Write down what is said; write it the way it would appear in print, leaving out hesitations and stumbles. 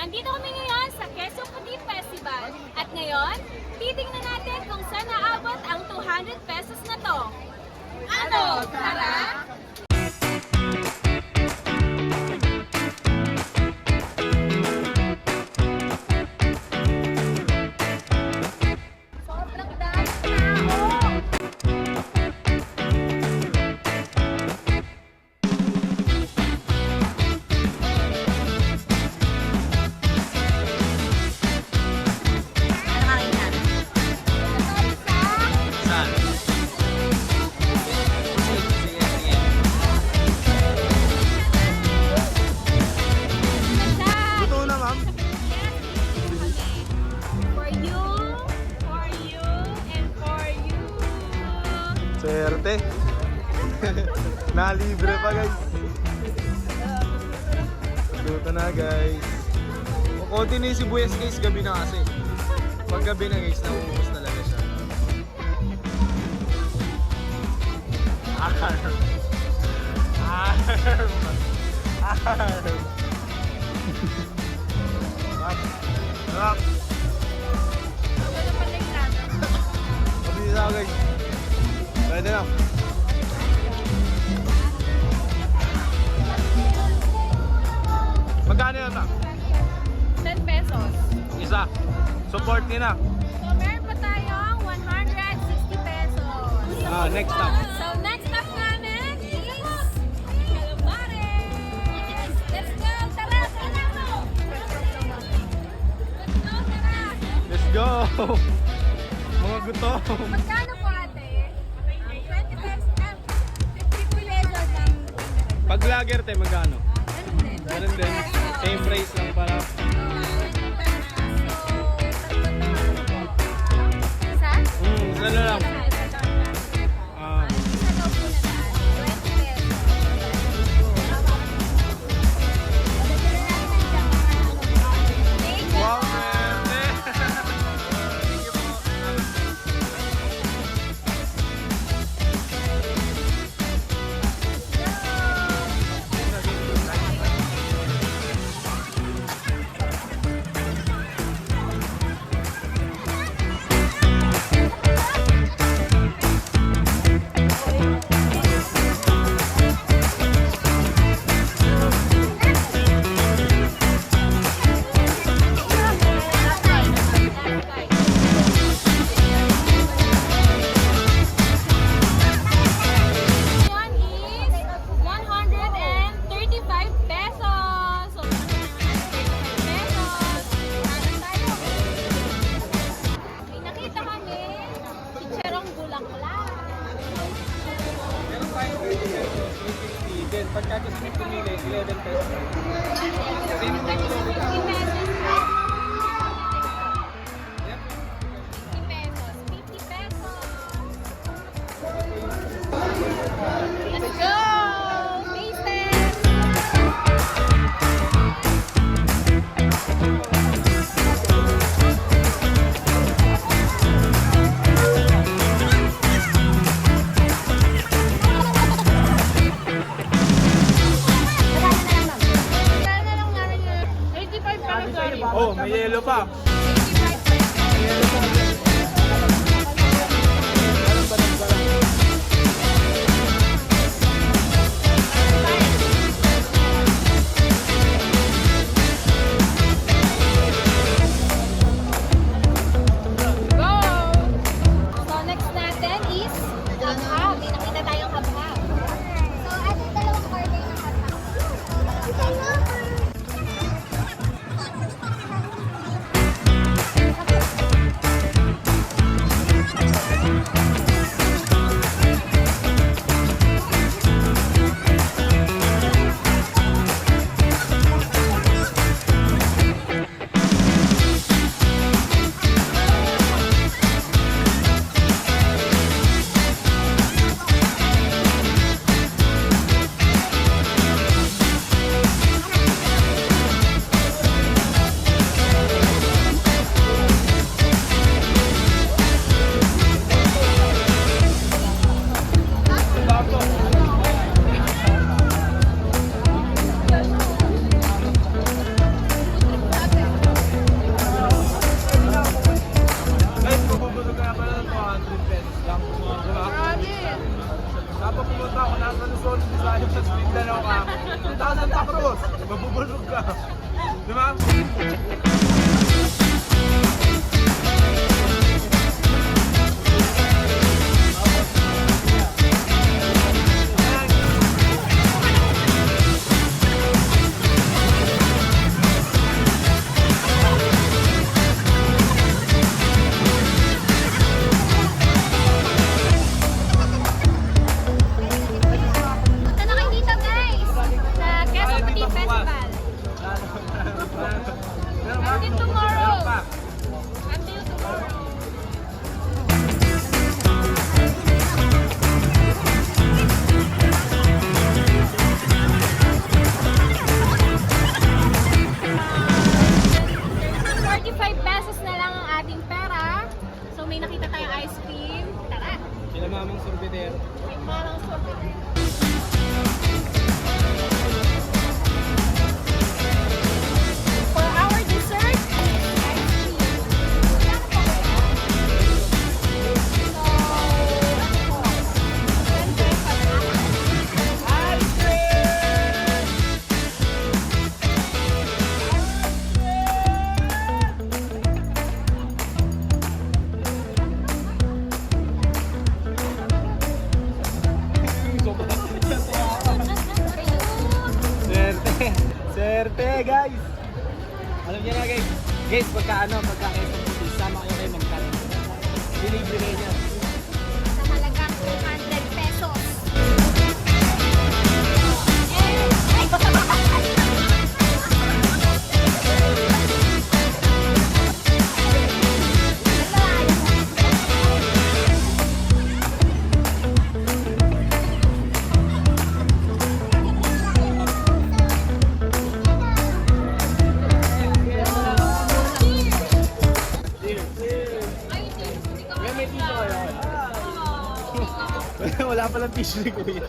Andito kami ngayon sa Quezon City Festival. At ngayon, titingnan natin kung saan naabot ang 200 pesos na to. Ano? Tara! Sobrang daming tao! Saan? Sige, sige. Luto na, ma'am. For you, and for you. Swerte. Nalibre pa, guys. Luto na, guys. Konti na yung sibuyas, guys. Gabi na kasi. Pag gabi na, guys, nauubos talaga siya. Arm. Arm. Arm. Sarap. Mabilis ako, guys. Pwede na. Magkano yun, ma'am? 10 pesos. Isa. Support nyo na. So, meron pa tayong 160 pesos. Next up. So, next up namin is Calamares. Let's go! Tara! Tara! Let's go! Mga gutom. Magkano po ate? 20 pesos. 50 pesos ang... Pag lager tayo, magkano? Ganun din. Same price lang para. Isa? Isa na lang. Ah, Isa daw po na daan. 20 pesos. Thank you. wow, swerte! Thank you po. Yan is 135 pesos. So, 135 pesos. Ano tayo? May nakita kami, chicharong bulaklak. Meron tayong 20 pesos, 250. Then, pagka gusto nyo pumili, 11 pesos. Same price lang. 50 pesos. Yep. 50 pesos. 50 pesos. Let's go! Taste it! Magkano na lang namin yun? 85 pesos. Oh, may yellow pa. 85 pesos. Go! So, next natin is habhab. May nakita tayong habhab. So, ano dalawang order ng habhab? pumunta ako nasa Luzon, Visayas, sa Mindanao ka. Punta ka Santa Cruz, mabubulog ka. Di ba? Punta na kayo dito guys! Sa Quezon City Festival. Until tomorrow! Until tomorrow! ₱45 na lang ang ating pera. So may nakita tayong ice cream. Tara! Sila mamang sorbetero. May marang sorbet. For our dessert, ice cream. So, Swerte! Swerte, guys! Alam niyo na, guys. Guys, pagka Quezon City, sama kayo kay Ma'am Karen. Delivery niya. sa halagang ₱200. May tissue kayo. Wala palang tissue ni Kuya.